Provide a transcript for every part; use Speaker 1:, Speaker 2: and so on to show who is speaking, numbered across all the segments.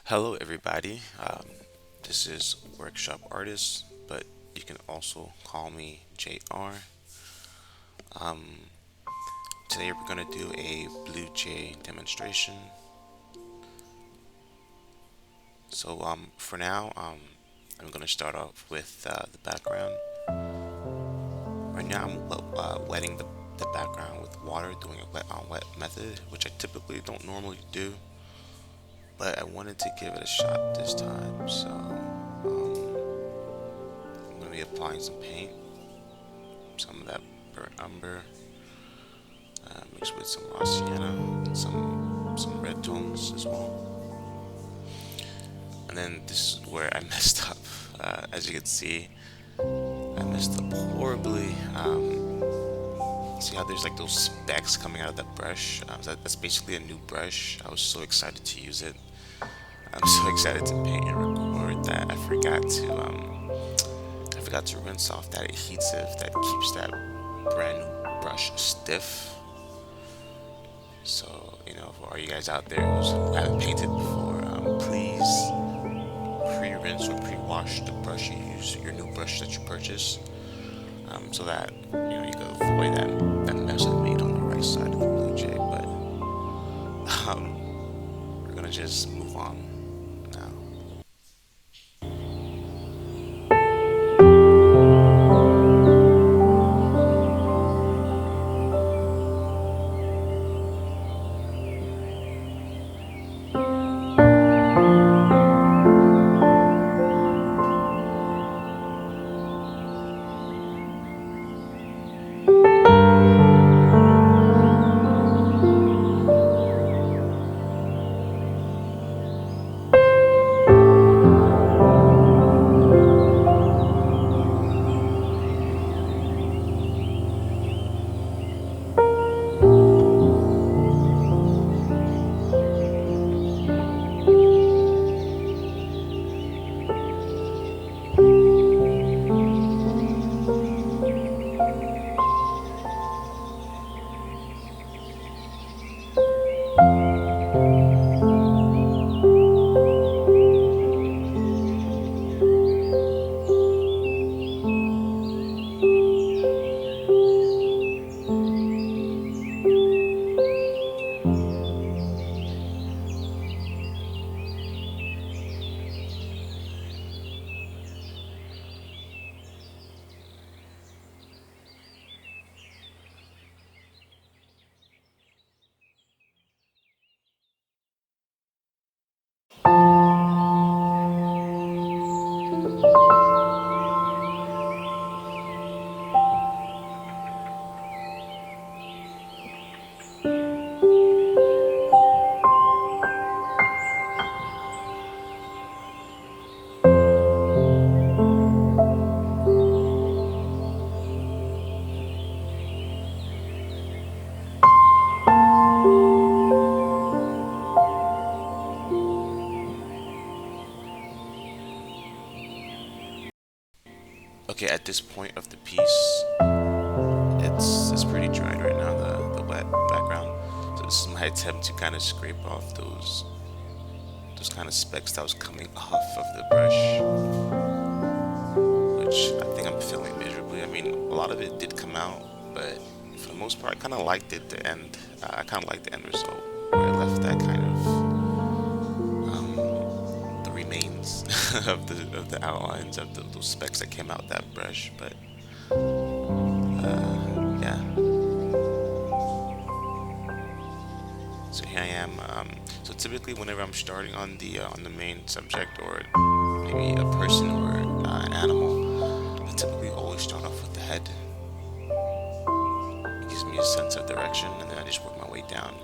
Speaker 1: Hello, everybody. This is Workshop Artist, but you can also call me JR. Today, we're going to do a Blue Jay demonstration. For now, I'm going to start off with the background. Right now, I'm wetting the background with water, doing a wet on wet method, which I typically don't normally do, but I wanted to give it a shot this time. So, I'm going to be applying some paint, some of that burnt umber, mixed with some raw sienna, and some red tones as well. And then this is where I messed up. As you can see, I messed up horribly. See how there's like those specks coming out of that brush? That's basically a new brush. I was so excited to use it. I'm so excited to paint and record that I forgot to rinse off that adhesive that keeps that brand new brush stiff. So, for all you guys out there who haven't painted before, please pre-rinse or pre-wash the brush you use, your new brush that you purchase, so that you can avoid that mess I made on the right side of the Blue Jay. But we're gonna just move on now. Okay, at this point of the piece, it's pretty dried right now, the wet background. So this is my attempt to kind of scrape off those kind of specks that was coming off of the brush, which I think I'm feeling miserably. I mean, a lot of it did come out, but for the most part, I kind of liked it. The end, I kind of liked the end result, where I left that kind of the remains of the outlines of those specks that came out that brush. But yeah, so here I am. So typically, whenever I'm starting on the main subject, or maybe a person or an animal, I typically always start off with the head. It gives me a sense of direction, and then I just work my way down.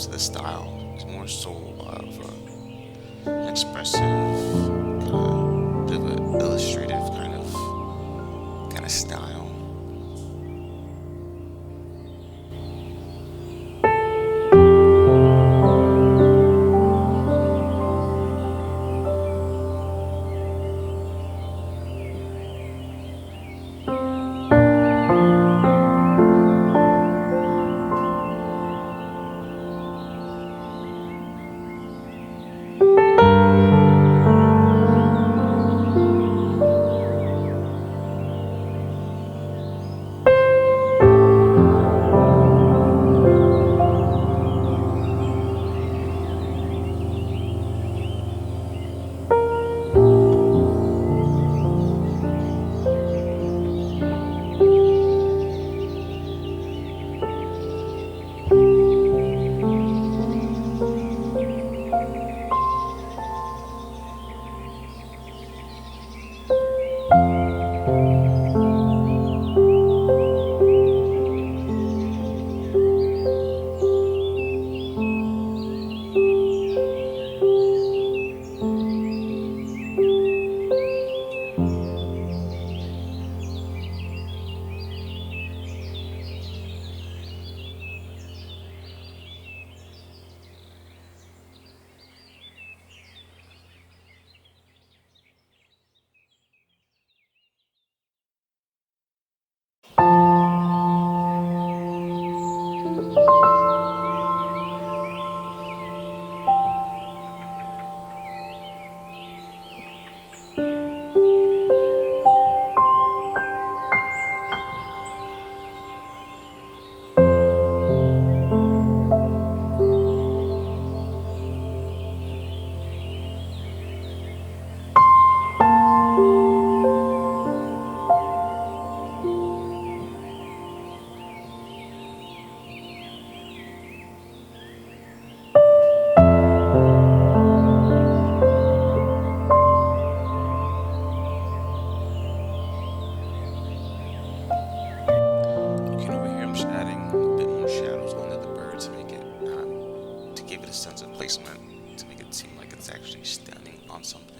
Speaker 1: comes to the style, it's more so of an expressive, kind of bit of an illustrative kind of style. Okay, over here I'm just adding a bit more shadows onto the bird to make it, to give it a sense of placement, to make it seem like it's actually standing on something.